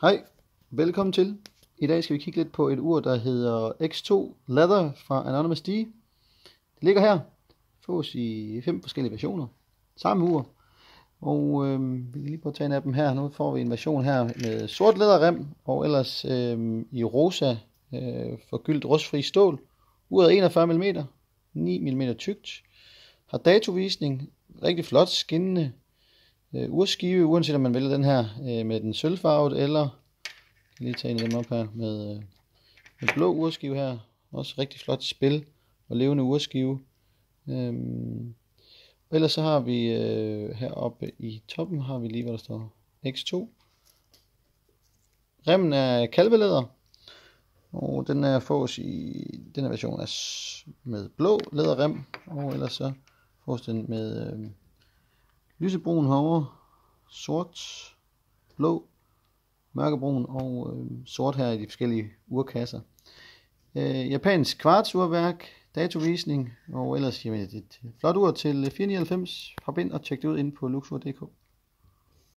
Hej, velkommen til. I dag skal vi kigge lidt på et ur, der hedder X2 Leather fra Anonymous D. Det ligger her. Fås i 5 forskellige versioner. Samme ur. Og vi kan lige prøve at tage en af dem her. Nu får vi en version her med sort læderrem, og ellers i rosa forgyldt rustfri stål. Uret er 41 mm, 9 mm tykt. Har datovisning, rigtig flot skinnende urskive, uanset om man vælger den her med den sølvfarvet, eller jeg kan lige tage en af dem op her med blå urskive her. Også rigtig flot spil og levende urskive. Ellers så har vi heroppe i toppen, har vi lige, hvor der står X2. Remmen er kalvelæder, og den er fås i denne version er med blå læderrem, og ellers så fås den med lysebrun herovre, sort, blå, mørkebrun og sort her i de forskellige urkasser. Japansk kvartsurværk, datovisning, og ellers et flot ur til 499. Hop ind og tjek det ud inde på luxur.dk.